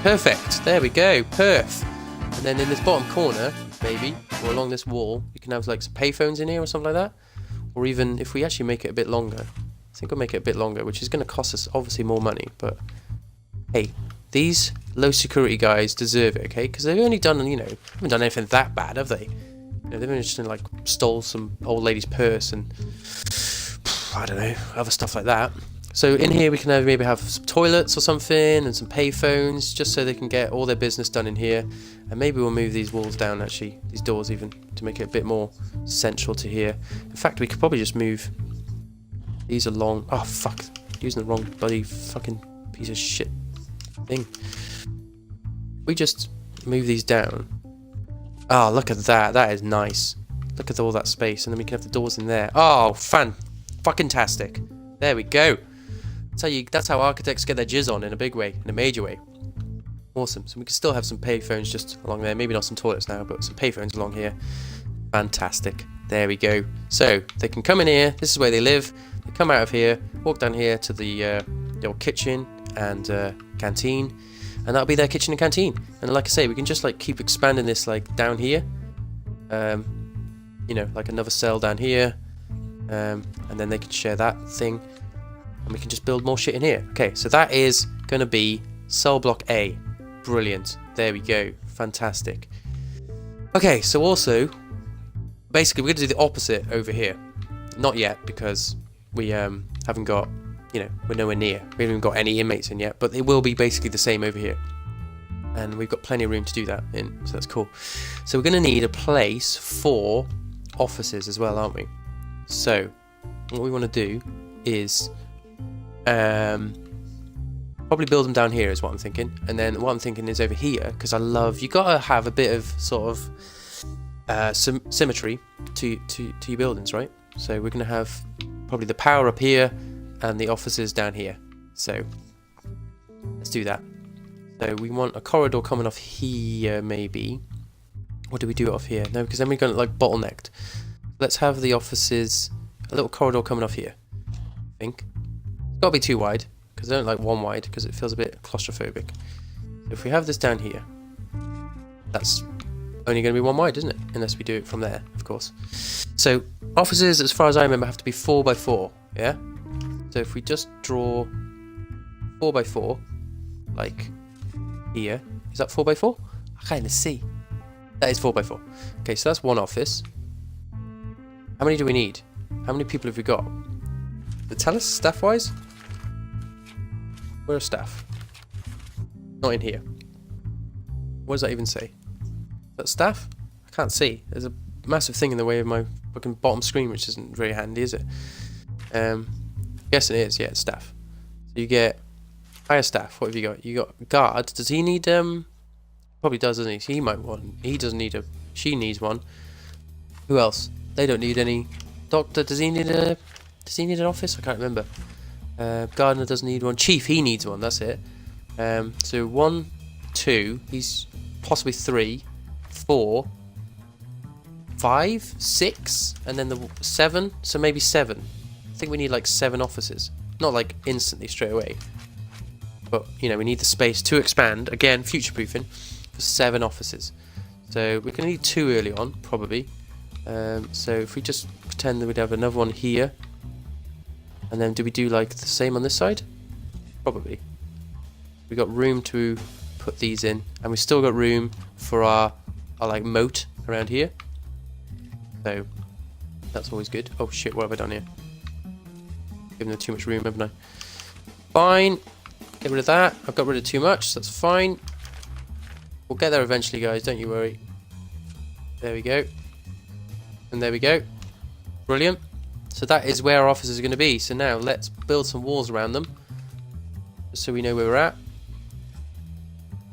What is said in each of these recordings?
Perfect. There we go. Perf. And then in this bottom corner, maybe, or along this wall, you can have like some payphones in here or something like that. Or even if we actually make it a bit longer, I think we'll make it a bit longer, which is going to cost us obviously more money. But hey, these low security guys deserve it, okay? Because they've only done, haven't done anything that bad, have they? They've only just like stole some old lady's purse and I don't know, other stuff like that. So in here we can maybe have some toilets or something and some payphones, just so they can get all their business done in here. And maybe we'll move these walls down, actually, these doors even, to make it a bit more central to here. In fact, we could probably just move these along. Oh fuck, using the wrong bloody fucking piece of shit thing. We just move these down. Oh, look at that. That is nice. Look at all that space, and then we can have the doors in there. Oh, fucking-tastic. There we go. That's how architects get their jizz on in a big way, in a major way. Awesome. So we can still have some payphones just along there. Maybe not some toilets now, but some payphones along here. Fantastic. There we go. So they can come in here. This is where they live. They come out of here, walk down here to the old kitchen and canteen, and that'll be their kitchen and canteen. And like I say, we can just like keep expanding this like down here. Like another cell down here, and then they can share that thing. And we can just build more shit in here. Okay, so that is going to be cell block A. Brilliant. There we go. Fantastic. Okay, so also, basically we're going to do the opposite over here. Not yet, because we haven't got, we're nowhere near. We haven't even got any inmates in yet, but it will be basically the same over here. And we've got plenty of room to do that in, so that's cool. So we're going to need a place for offices as well, aren't we? So, what we want to do is probably build them down here is what I'm thinking, and then what I'm thinking is over here, because you gotta have a bit of sort of symmetry to your buildings, right? So we're gonna have probably the power up here and the offices down here. So let's do that. So we want a corridor coming off here, maybe. Or do we do it off here? No, because then we're gonna like bottlenecked. Let's have the offices, a little corridor coming off here, I think. It's got to be too wide, because I don't like one wide, because it feels a bit claustrophobic. So if we have this down here, that's only going to be one wide, isn't it? Unless we do it from there, of course. So offices, as far as I remember, have to be 4 by 4, yeah? So if we just draw 4 by 4, like here, is that 4 by 4? I can't even see. That is 4 by 4. Okay, so that's one office. How many do we need? How many people have we got? Does it tell us staff-wise? Where's staff? Not in here. What does that even say? Is that staff? I can't see. There's a massive thing in the way of my fucking bottom screen, which isn't very handy, is it? Guessing it is. Yeah, it's staff. So you get higher staff. What have you got? You got guard. Does he need Probably does, doesn't he? He might want. He doesn't need a. She needs one. Who else? They don't need any. Doctor. Does he need a? Does he need an office? I can't remember. Gardener doesn't need one. Chief, he needs one. That's it. So 1, 2. He's possibly 3, 4, 5, 6, and then the 7. So maybe 7. I think we need like 7 offices. Not like instantly straight away, but we need the space to expand. Again, future-proofing for 7 offices. So we're gonna need 2 early on, probably. So if we just pretend that we'd have another one here. And then do we do like the same on this side? Probably. We got room to put these in, and we still got room for our like moat around here. So that's always good. Oh shit, what have I done here? Given them too much room, haven't I? Fine. Get rid of that. I've got rid of too much, so that's fine. We'll get there eventually, guys, don't you worry. There we go. And there we go. Brilliant. So that is where our offices are going to be. So now let's build some walls around them, just so we know where we're at.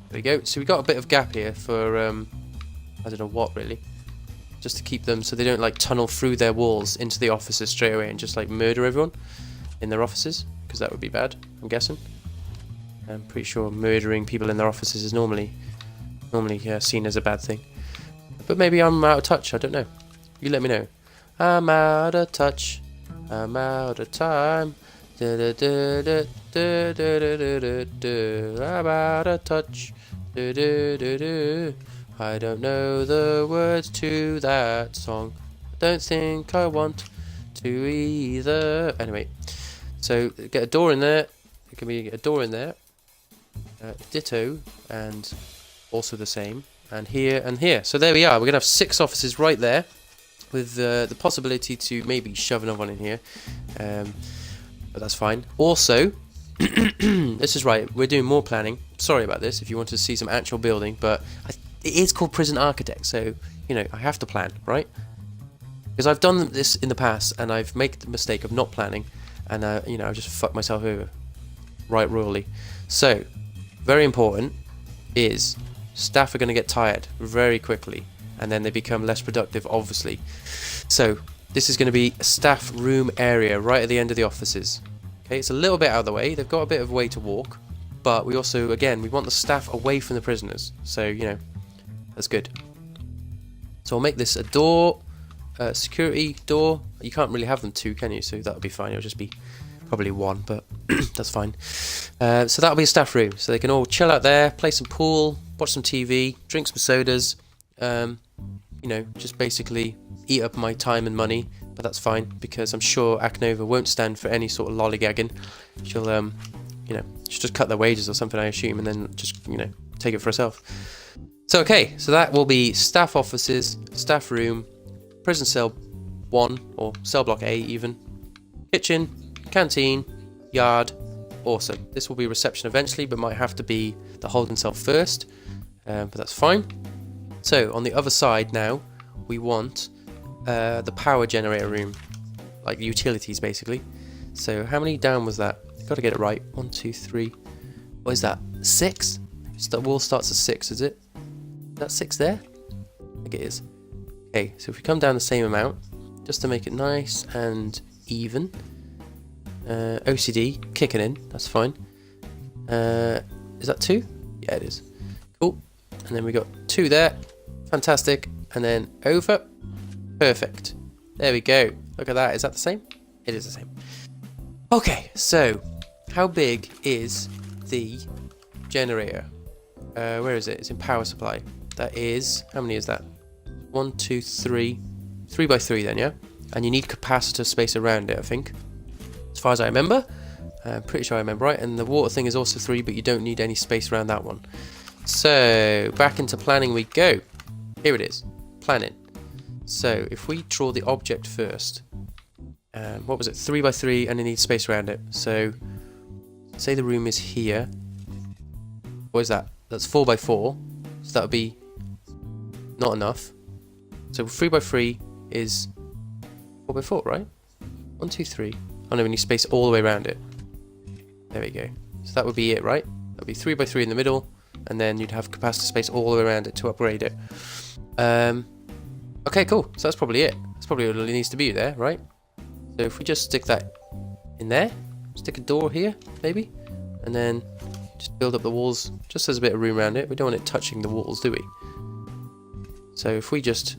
There we go. So we got a bit of gap here for I don't know what really, just to keep them so they don't like tunnel through their walls into the offices straight away and just like murder everyone in their offices, because that would be bad. I'm guessing. I'm pretty sure murdering people in their offices is normally seen as a bad thing. But maybe I'm out of touch. I don't know. You let me know. I'm out of touch. I'm out of time. About a touch. I don't know the words to that song. I don't think I want to either. Anyway, so get a door in there. It can be a door in there. Ditto, and also the same. And here and here. So there we are. We're gonna have 6 offices right there, with the possibility to maybe shove another one in here. But that's fine. Also, this is right. We're doing more planning. Sorry about this. If you want to see some actual building, but it is called Prison Architect, so you know I have to plan, right? Because I've done this in the past, and I've made the mistake of not planning, and you know I just fucked myself over right royally. So, very important is staff are going to get tired very quickly, and then they become less productive, obviously. So this is going to be a staff room area right at the end of the offices. Okay, it's a little bit out of the way. They've got a bit of way to walk, but we also, again, we want the staff away from the prisoners. So, you know, that's good. So I'll make this a door, security door. You can't really have them 2, can you? So that'll be fine. It'll just be probably 1, but that's fine. So that'll be a staff room. So they can all chill out there, play some pool, watch some TV, drink some sodas. You know, just basically eat up my time and money, but that's fine because I'm sure Aknova won't stand for any sort of lollygagging. She'll, you know, she'll just cut their wages or something, I assume, and then just, you know, take it for herself. So, okay, so that will be staff offices, staff room, prison cell 1, or cell block A even, kitchen, canteen, yard. Awesome. This will be reception eventually, but might have to be the holding cell first, but that's fine. So, on the other side now, we want the power generator room, like utilities basically. So how many down was that? Got to get it right. 1, 2, 3. What is that? 6? The wall starts at 6, is it? Is that 6 there? I think it is. Okay, so if we come down the same amount, just to make it nice and even. OCD kicking in. That's fine. Is that 2? Yeah, it is. Cool. And then we got 2 there. Fantastic. And then over. Perfect. There we go. Look at that. Is that the same? It is the same. Okay, so how big is the generator? Where is it? It's in power supply. That is, how many is that? 1, 2, 3. 3 by 3 then, yeah? And you need capacitor space around it, I think. As far as I remember. I'm pretty sure I remember right. And the water thing is also 3, but you don't need any space around that one. So, back into planning we go. Here it is. Planning. So, if we draw the object first, what was it? 3 by 3, and it needs space around it. So, say the room is here. What is that? That's 4 by 4. So that would be not enough. So 3 by 3 is 4 by 4, right? 1, 2, 3. Oh no, we need space all the way around it. There we go. So that would be it, right? That would be 3 by 3 in the middle, and then you'd have capacitor space all the way around it to upgrade it. Okay, cool. So that's probably it. That's probably all it needs to be there, right? So if we just stick that in there, stick a door here, maybe, and then just build up the walls, just as a bit of room around it. We don't want it touching the walls, do we? So if we just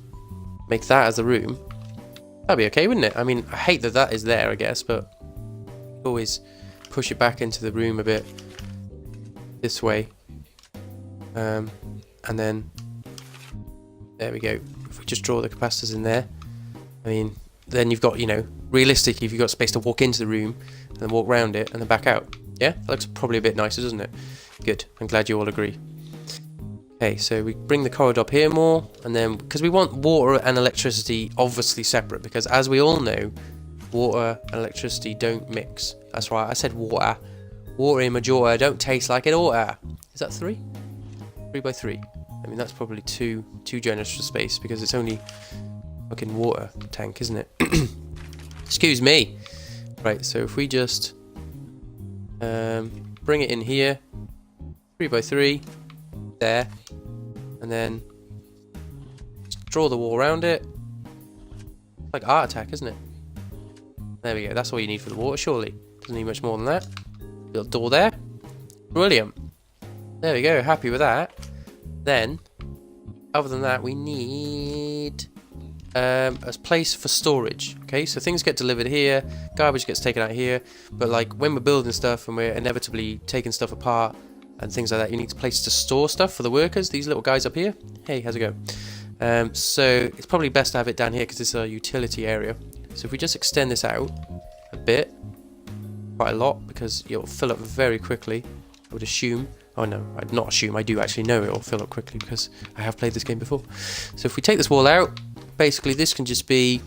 make that as the room, that'd be okay, wouldn't it? I mean, I hate that that is there, I guess, but always push it back into the room a bit this way. And then there we go. If we just draw the capacitors in there, I mean, then you've got, you know, realistically, if you've got space to walk into the room and then walk around it and then back out. Yeah, that looks probably a bit nicer, doesn't it? Good. I'm glad you all agree. Okay, so we bring the corridor up here more, and then because we want water and electricity obviously separate, because as we all know, water and electricity don't mix. That's right, I said water. Water in Majora don't taste like it oughta. Is that 3? 3 by 3. I mean, that's probably too generous for space because it's only fucking water tank, isn't it? Excuse me. Right, so if we just bring it in here, 3 by 3, there, and then draw the wall around it. It's like Art Attack, isn't it? There we go. That's all you need for the water, surely. Doesn't need much more than that. Little door there. Brilliant. There we go. Happy with that. Then, other than that, we need a place for storage. Okay, so things get delivered here, garbage gets taken out here, but like when we're building stuff and we're inevitably taking stuff apart and things like that, you need a place to store stuff for the workers, these little guys up here. Hey, how's it going? So it's probably best to have it down here because this is our utility area. So if we just extend this out a bit, quite a lot, because it'll fill up very quickly, I would assume. Oh no, I'd not assume, I do actually know it will fill up quickly because I have played this game before. So if we take this wall out, basically this can just be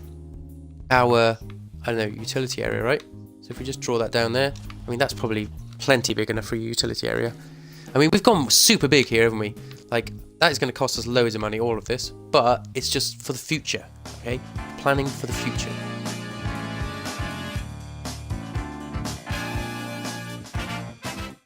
our, I don't know, utility area, right? So if we just draw that down there, I mean that's probably plenty big enough for a utility area. I mean we've gone super big here, haven't we? Like that is going to cost us loads of money, all of this, but it's just for the future, okay? Planning for the future.